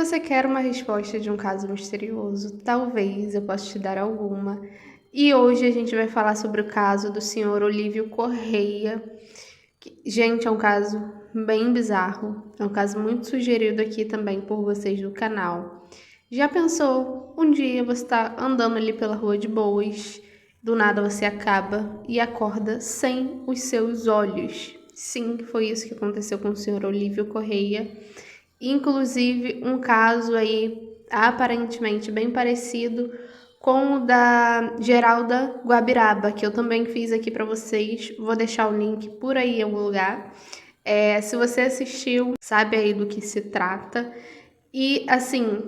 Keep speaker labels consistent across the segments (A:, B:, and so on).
A: você quer uma resposta de um caso misterioso, talvez eu possa te dar alguma. E hoje a gente vai falar sobre o caso do senhor Olívio Correia. Gente, é um caso bem bizarro. É um caso muito sugerido aqui também por vocês do canal. Já pensou, um dia você está andando ali pela rua de boas, do nada você acaba e acorda sem os seus olhos. Sim, foi isso que aconteceu com o senhor Olívio Correia. Inclusive, um caso aí aparentemente bem parecido com o da Geralda Guabiraba, que eu também fiz aqui para vocês. Vou deixar o link por aí em algum lugar. Se você assistiu, sabe aí do que se trata. E, assim,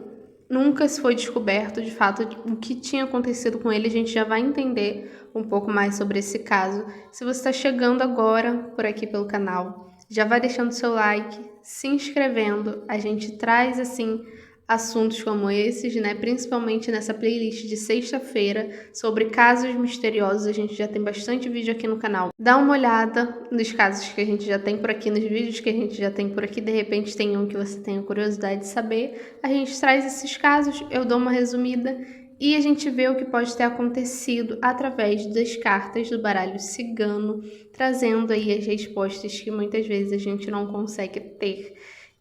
A: nunca se foi descoberto, de fato, o que tinha acontecido com ele. A gente já vai entender um pouco mais sobre esse caso. Se você está chegando agora por aqui pelo canal, já vai deixando seu like, se inscrevendo. A gente traz, assim, assuntos como esses, né? Principalmente nessa playlist de sexta-feira sobre casos misteriosos. A gente já tem bastante vídeo aqui no canal. Dá uma olhada nos casos que a gente já tem por aqui, nos vídeos que a gente já tem por aqui. De repente tem um que você tenha curiosidade de saber. A gente traz esses casos, eu dou uma resumida e a gente vê o que pode ter acontecido através das cartas do baralho cigano, trazendo aí as respostas que muitas vezes a gente não consegue ter.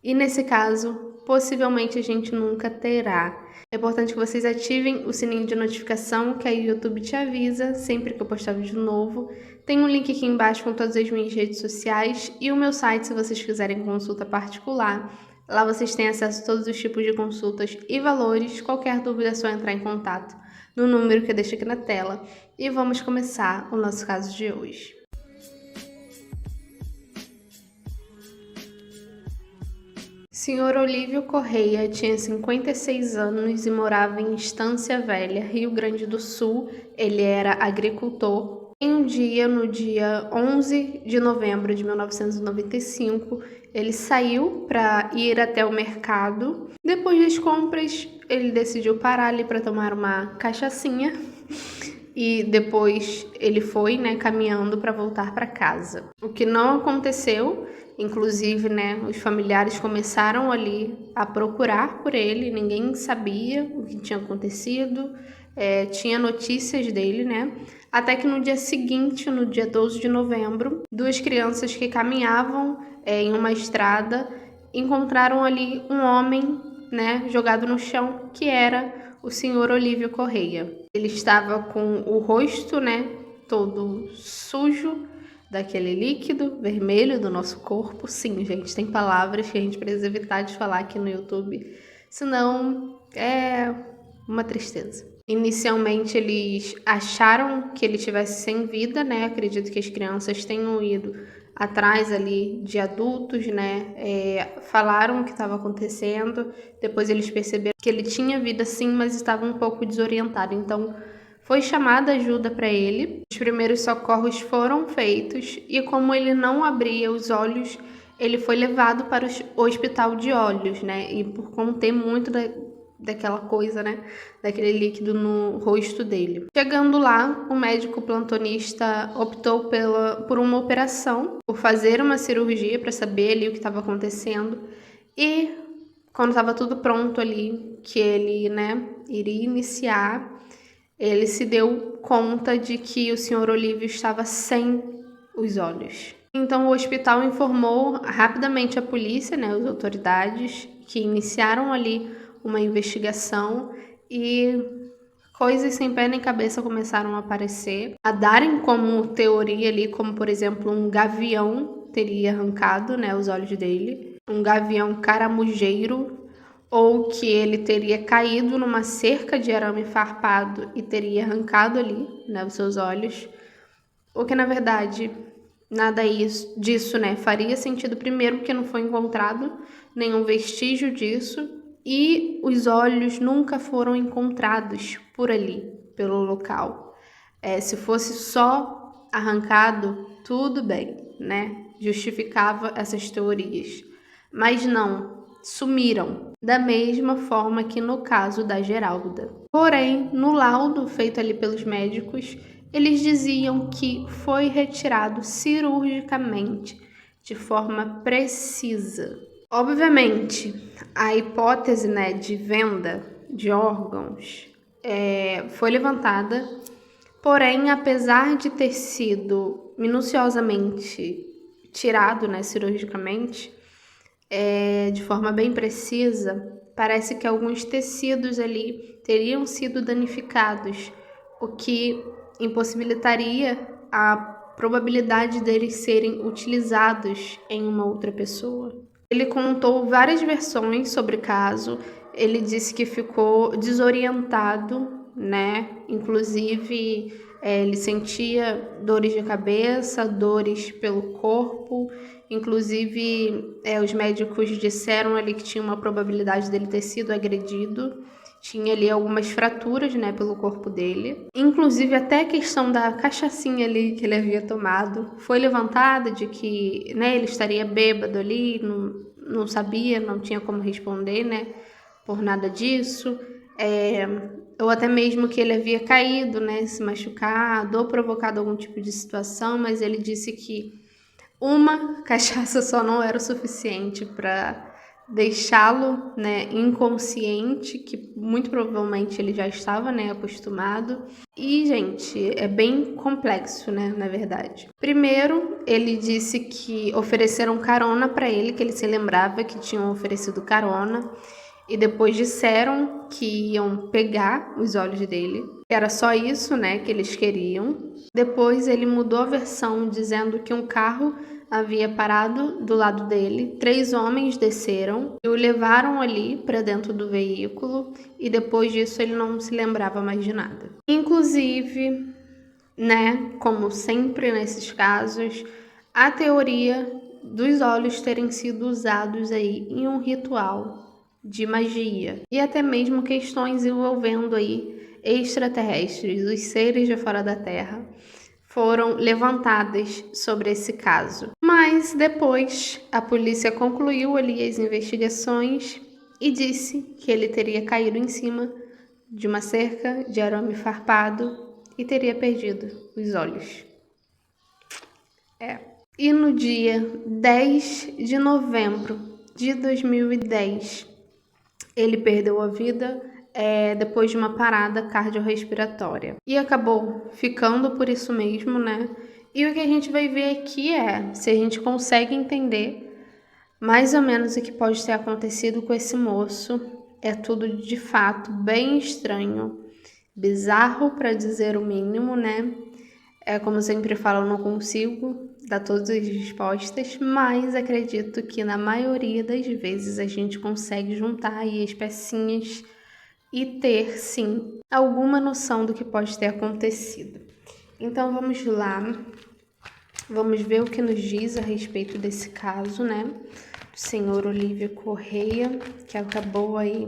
A: E nesse caso, possivelmente a gente nunca terá. É importante que vocês ativem o sininho de notificação, que aí o YouTube te avisa sempre que eu postar vídeo novo. Tem um link aqui embaixo com todas as minhas redes sociais e o meu site, se vocês quiserem consulta particular. Lá vocês têm acesso a todos os tipos de consultas e valores. Qualquer dúvida é só entrar em contato no número que eu deixo aqui na tela. E vamos começar o nosso caso de hoje. Senhor Olívio Correia tinha 56 anos e morava em Estância Velha, Rio Grande do Sul. Ele era agricultor. No dia 11 de novembro de 1995, ele saiu para ir até o mercado. Depois das compras, ele decidiu parar ali para tomar uma cachaçinha. E depois ele foi, caminhando para voltar para casa. O que não aconteceu, inclusive, os familiares começaram ali a procurar por ele, ninguém sabia o que tinha acontecido, tinha notícias dele, até que no dia seguinte, no dia 12 de novembro, duas crianças que caminhavam em uma estrada encontraram ali um homem, jogado no chão, que era o senhor Olívio Correia. Ele estava com o rosto, todo sujo daquele líquido vermelho do nosso corpo. Sim, gente, tem palavras que a gente precisa evitar de falar aqui no YouTube, senão é uma tristeza. Inicialmente eles acharam que ele estivesse sem vida, Acredito que as crianças tenham ido atrás ali de adultos, falaram o que estava acontecendo. Depois eles perceberam que ele tinha vida sim, mas estava um pouco desorientado. Então foi chamada ajuda para ele. Os primeiros socorros foram feitos e como ele não abria os olhos, ele foi levado para o hospital de olhos, E por conter muito daquela coisa, daquele líquido no rosto dele. Chegando lá, o médico plantonista optou por uma operação, por fazer uma cirurgia para saber ali o que estava acontecendo. E quando estava tudo pronto ali, que ele, iria iniciar, ele se deu conta de que o senhor Olívio estava sem os olhos. Então o hospital informou rapidamente a polícia, as autoridades, que iniciaram ali uma investigação e coisas sem pé nem cabeça começaram a aparecer, a darem como teoria ali, como por exemplo um gavião teria arrancado, os olhos dele, um gavião caramujeiro, ou que ele teria caído numa cerca de arame farpado e teria arrancado ali, os seus olhos, o que na verdade nada disso, faria sentido. Primeiro porque não foi encontrado nenhum vestígio disso. E os olhos nunca foram encontrados por ali, pelo local. Se fosse só arrancado, tudo bem, Justificava essas teorias. Mas não, sumiram, da mesma forma que no caso da Geralda. Porém, no laudo feito ali pelos médicos, eles diziam que foi retirado cirurgicamente, de forma precisa. Obviamente, a hipótese, né, de venda de órgãos foi levantada, porém, apesar de ter sido minuciosamente tirado, né, cirurgicamente, de forma bem precisa, parece que alguns tecidos ali teriam sido danificados, o que impossibilitaria a probabilidade deles serem utilizados em uma outra pessoa. Ele contou várias versões sobre o caso. Ele disse que ficou desorientado, né? Inclusive, ele sentia dores de cabeça, dores pelo corpo. Inclusive, os médicos disseram ali que tinha uma probabilidade dele ter sido agredido. Tinha ali algumas fraturas, né, pelo corpo dele. Inclusive, até a questão da cachaçinha ali que ele havia tomado foi levantada de que, né, ele estaria bêbado ali, não sabia, não tinha como responder, né, por nada disso. Ou até mesmo que ele havia caído, né, se machucado ou provocado algum tipo de situação, mas ele disse que uma cachaça só não era o suficiente para deixá-lo, né, inconsciente, que muito provavelmente ele já estava, né, acostumado. E, gente, é bem complexo, né, na verdade. Primeiro, ele disse que ofereceram carona para ele, que ele se lembrava que tinham oferecido carona, e depois disseram que iam pegar os olhos dele. Era só isso, né, que eles queriam. Depois ele mudou a versão, dizendo que um carro havia parado do lado dele. 3 homens desceram e o levaram ali para dentro do veículo, e depois disso ele não se lembrava mais de nada. Inclusive, né, como sempre nesses casos, a teoria dos olhos terem sido usados aí em um ritual de magia e até mesmo questões envolvendo aí extraterrestres, os seres de fora da Terra, foram levantadas sobre esse caso. Mas depois a polícia concluiu ali as investigações e disse que ele teria caído em cima de uma cerca de arame farpado e teria perdido os olhos. E no dia 10 de novembro de 2010, ele perdeu a vida depois de uma parada cardiorrespiratória. E acabou ficando por isso mesmo, né? E o que a gente vai ver aqui se a gente consegue entender mais ou menos o que pode ter acontecido com esse moço. É tudo de fato bem estranho, bizarro para dizer o mínimo, né? Como sempre falo, eu não consigo dar todas as respostas, mas acredito que na maioria das vezes a gente consegue juntar aí as pecinhas e ter, sim, alguma noção do que pode ter acontecido. Então vamos lá, vamos ver o que nos diz a respeito desse caso, né? Do senhor Olívio Correia, que acabou aí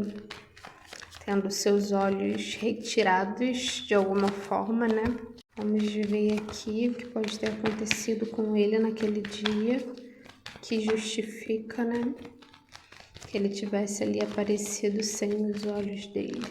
A: tendo seus olhos retirados de alguma forma, né? Vamos ver aqui o que pode ter acontecido com ele naquele dia, que justifica, né, que ele tivesse ali aparecido sem os olhos dele.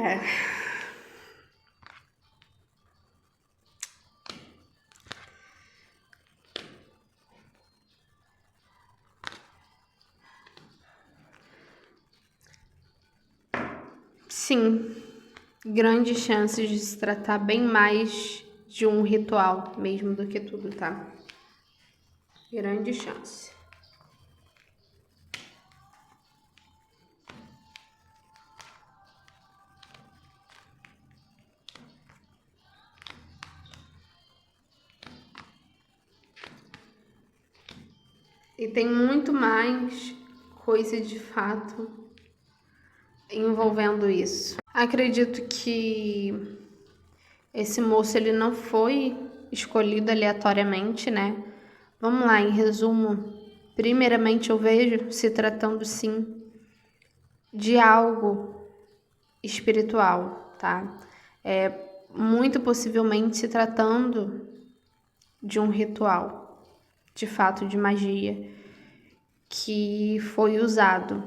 A: É. Sim, grandes chances de se tratar bem mais de um ritual mesmo do que tudo, tá? Grande chance. E tem muito mais coisa de fato envolvendo isso. Acredito que esse moço ele não foi escolhido aleatoriamente, né? Vamos lá, em resumo. Primeiramente, eu vejo se tratando sim de algo espiritual, tá? Muito possivelmente se tratando de um ritual, de fato, de magia que foi usado.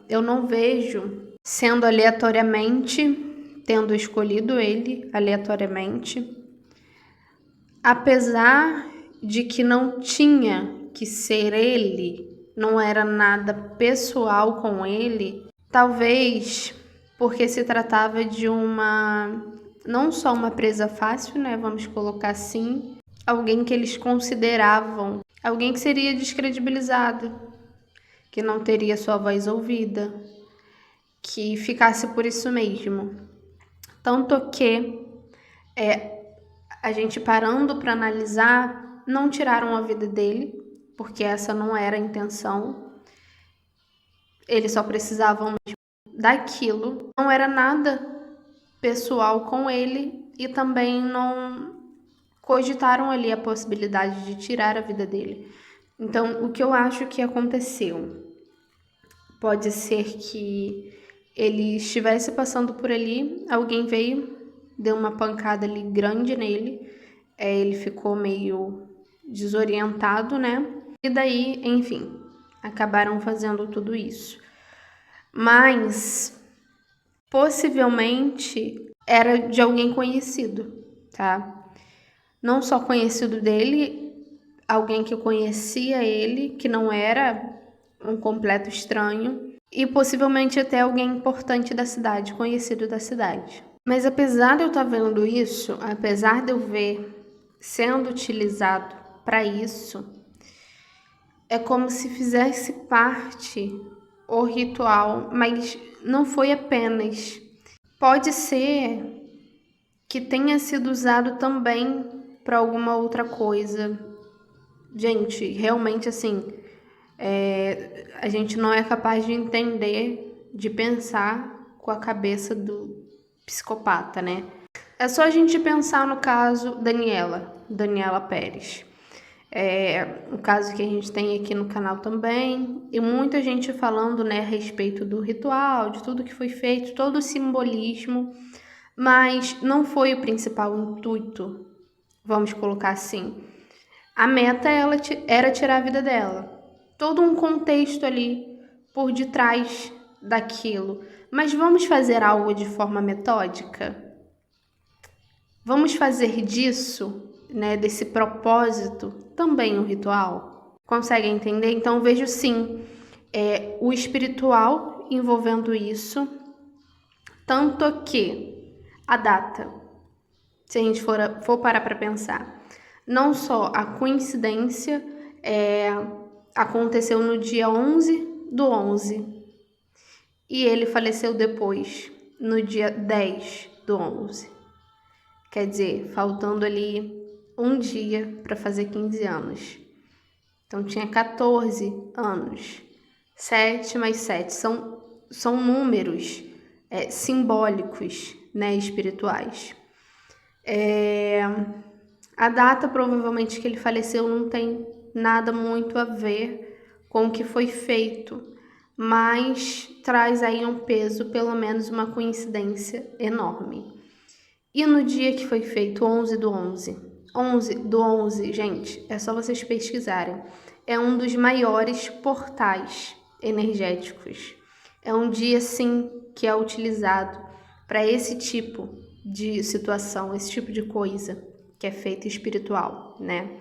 A: Eu não vejo sendo aleatoriamente, tendo escolhido ele aleatoriamente, apesar de que não tinha que ser ele, não era nada pessoal com ele, talvez porque se tratava de não só uma presa fácil, né, vamos colocar assim, alguém que eles consideravam, alguém que seria descredibilizado, que não teria sua voz ouvida, que ficasse por isso mesmo. Tanto que a gente parando para analisar, não tiraram a vida dele, porque essa não era a intenção. Eles só precisavam daquilo. Não era nada pessoal com ele e também não cogitaram ali a possibilidade de tirar a vida dele. Então, o que eu acho que aconteceu? Pode ser que ele estivesse passando por ali, alguém veio, deu uma pancada ali grande nele, ele ficou meio desorientado, né? E daí, enfim, acabaram fazendo tudo isso. Mas possivelmente era de alguém conhecido, tá? Não só conhecido dele, alguém que conhecia ele, que não era um completo estranho, e possivelmente até alguém importante da cidade, conhecido da cidade. Mas apesar de eu estar vendo isso, apesar de eu ver sendo utilizado para isso, é como se fizesse parte o ritual, mas não foi apenas. Pode ser que tenha sido usado também para alguma outra coisa. Gente, realmente assim, a gente não é capaz de entender, de pensar com a cabeça do psicopata, né? É só a gente pensar no caso Daniela Pérez. Um caso que a gente tem aqui no canal também, e muita gente falando, né, a respeito do ritual, de tudo que foi feito, todo o simbolismo, mas não foi o principal intuito, vamos colocar assim. A meta era tirar a vida dela. Todo um contexto ali por detrás daquilo. Mas vamos fazer algo de forma metódica? Vamos fazer disso, né, desse propósito, também um ritual? Consegue entender? Então, vejo sim o espiritual envolvendo isso, tanto que a data, se a gente for parar para pensar, não só a coincidência aconteceu no dia 11/11 e ele faleceu depois, no dia 10/11. Quer dizer, faltando ali um dia para fazer 15 anos. Então tinha 14 anos. 7 mais 7 são números simbólicos, né, espirituais. A data provavelmente que ele faleceu não tem nada muito a ver com o que foi feito, mas traz aí um peso, pelo menos uma coincidência enorme. E no dia que foi feito, 11/11? 11/11, gente, é só vocês pesquisarem. É um dos maiores portais energéticos. É um dia, assim, que é utilizado para esse tipo de situação, esse tipo de coisa que é feita espiritual, né?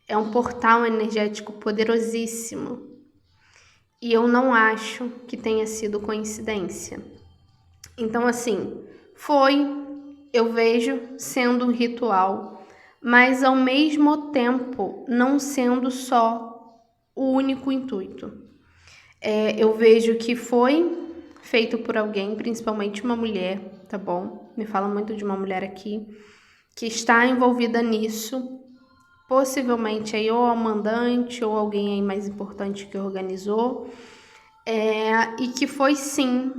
A: É um portal energético poderosíssimo. E eu não acho que tenha sido coincidência. Então, assim, eu vejo sendo um ritual, mas ao mesmo tempo não sendo só o único intuito. Eu vejo que foi feito por alguém, principalmente uma mulher, tá bom? Me fala muito de uma mulher aqui, que está envolvida nisso, possivelmente aí ou a mandante ou alguém aí mais importante que organizou, e que foi sim,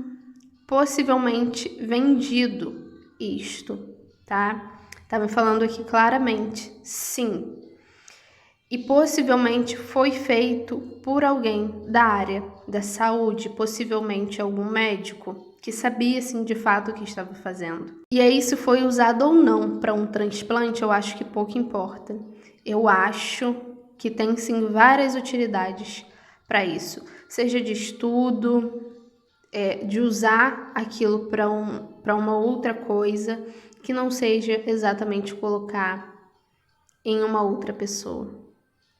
A: possivelmente vendido isto, tá? Tá me falando aqui claramente, sim. E possivelmente foi feito por alguém da área da saúde, possivelmente algum médico que sabia, assim, de fato o que estava fazendo. E aí, se foi usado ou não para um transplante, eu acho que pouco importa. Eu acho que tem, sim, várias utilidades para isso. Seja de estudo, de usar aquilo para uma outra coisa, que não seja exatamente colocar em uma outra pessoa.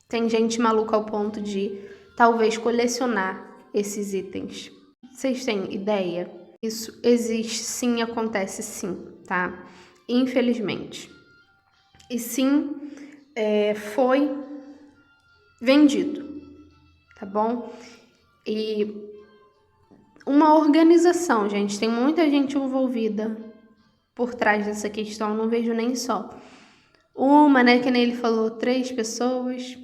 A: Tem gente maluca ao ponto de talvez colecionar esses itens. Vocês têm ideia? Isso existe sim, acontece sim, tá? Infelizmente. E sim, foi vendido, tá bom? E uma organização, gente, tem muita gente envolvida por trás dessa questão, não vejo nem só uma, né, que nem ele falou, 3 pessoas.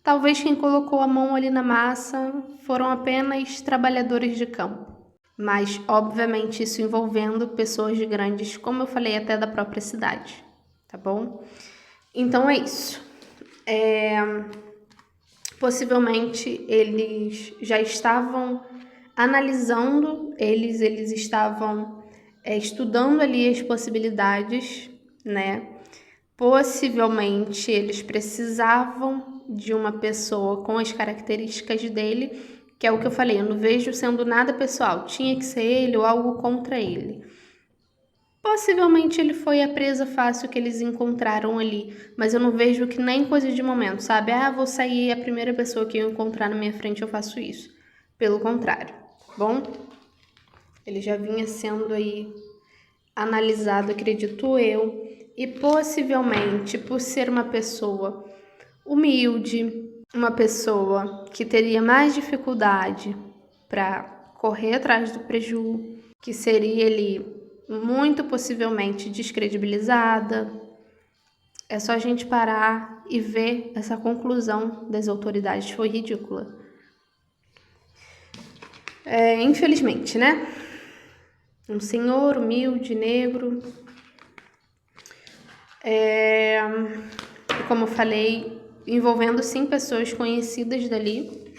A: Talvez quem colocou a mão ali na massa foram apenas trabalhadores de campo. Mas, obviamente, isso envolvendo pessoas grandes, como eu falei, até da própria cidade, tá bom? Então é isso. Possivelmente eles já estavam analisando, eles estavam estudando ali as possibilidades, né? Possivelmente eles precisavam de uma pessoa com as características dele, que é o que eu falei, eu não vejo sendo nada pessoal, tinha que ser ele ou algo contra ele. Possivelmente ele foi a presa fácil que eles encontraram ali, mas eu não vejo que nem coisa de momento, sabe? Vou sair, a primeira pessoa que eu encontrar na minha frente eu faço isso. Pelo contrário, tá bom? Ele já vinha sendo aí analisado, acredito eu, e possivelmente por ser uma pessoa humilde, uma pessoa que teria mais dificuldade para correr atrás do preju, que seria ali muito possivelmente descredibilizada. É só a gente parar e ver essa conclusão das autoridades, foi ridícula. Infelizmente, né? Um senhor humilde, negro. Como eu falei, envolvendo sim pessoas conhecidas dali.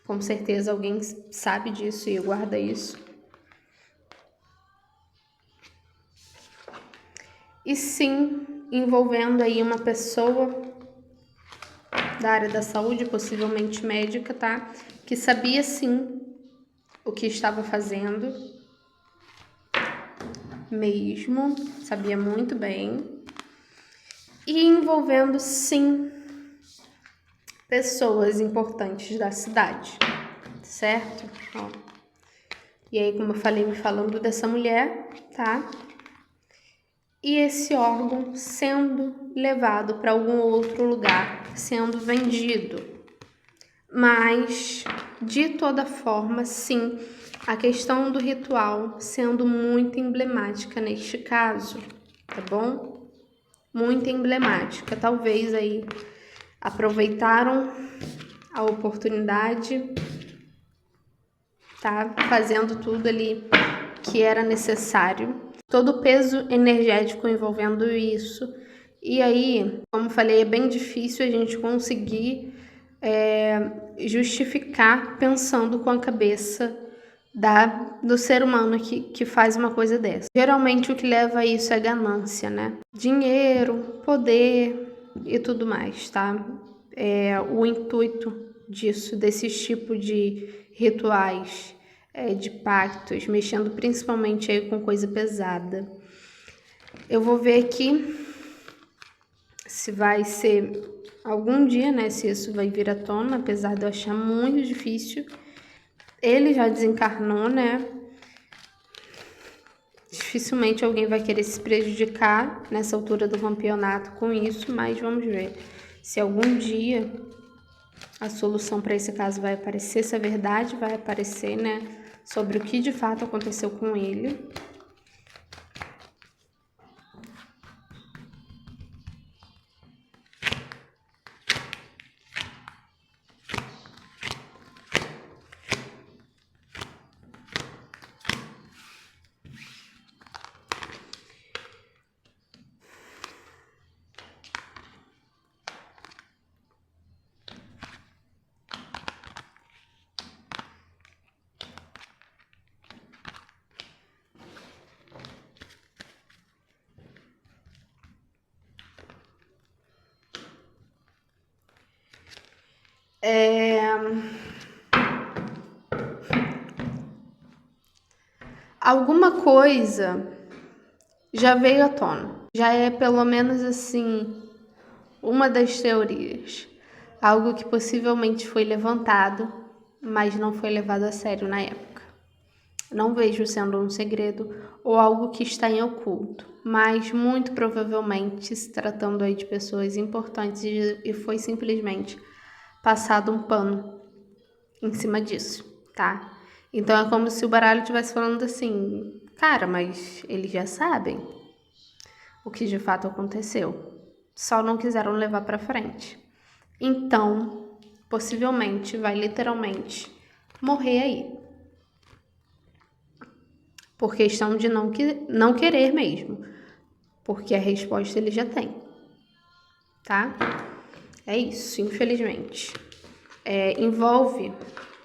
A: Com certeza alguém sabe disso e guarda isso. E sim, envolvendo aí uma pessoa da área da saúde, possivelmente médica, tá? Que sabia sim o que estava fazendo. Mesmo, sabia muito bem. E envolvendo sim pessoas importantes da cidade, certo? Ó. E aí, como eu falei, me falando dessa mulher, tá? E esse órgão sendo levado para algum outro lugar, sendo vendido. Mas, de toda forma, sim, a questão do ritual sendo muito emblemática neste caso, tá bom? Muito emblemática. Talvez aí aproveitaram a oportunidade, tá? Fazendo tudo ali que era necessário. Todo o peso energético envolvendo isso. E aí, como falei, é bem difícil a gente conseguir justificar pensando com a cabeça do ser humano que faz uma coisa dessa. Geralmente o que leva a isso é ganância, né? Dinheiro, poder e tudo mais, tá? O intuito desses tipos de rituais de pactos, mexendo principalmente aí com coisa pesada. Eu vou ver aqui se vai ser algum dia, né, se isso vai vir à tona, apesar de eu achar muito difícil. Ele já desencarnou, né? Dificilmente alguém vai querer se prejudicar nessa altura do campeonato com isso, mas vamos ver se algum dia a solução para esse caso vai aparecer, se a verdade vai aparecer, né, sobre o que de fato aconteceu com ele. Alguma coisa já veio à tona. Já é pelo menos assim uma das teorias. Algo que possivelmente foi levantado, mas não foi levado a sério na época. Não vejo sendo um segredo ou algo que está em oculto, mas muito provavelmente se tratando aí de pessoas importantes e foi simplesmente passado um pano em cima disso, tá? Então é como se o baralho estivesse falando assim, cara, mas eles já sabem o que de fato aconteceu, só não quiseram levar pra frente. Então, possivelmente vai literalmente morrer aí. Por questão de não querer mesmo, porque a resposta ele já tem, tá? É isso, infelizmente. Envolve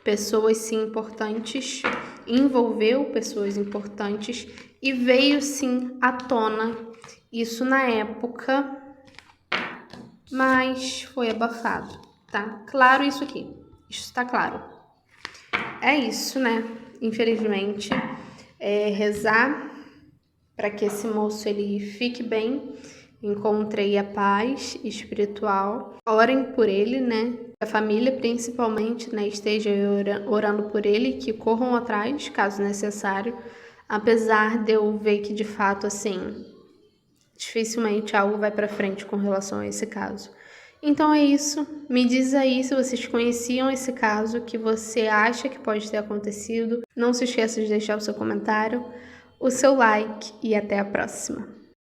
A: pessoas sim importantes, envolveu pessoas importantes e veio sim à tona isso na época, mas foi abafado, tá? Claro isso aqui, isso tá claro. É isso, né? Infelizmente, rezar para que esse moço ele fique bem, encontre a paz espiritual. Orem por ele, né? A família principalmente, né, esteja orando por ele, que corram atrás, caso necessário, apesar de eu ver que de fato, assim, dificilmente algo vai para frente com relação a esse caso. Então é isso, me diz aí se vocês conheciam esse caso, que você acha que pode ter acontecido. Não se esqueça de deixar o seu comentário, o seu like e até a próxima.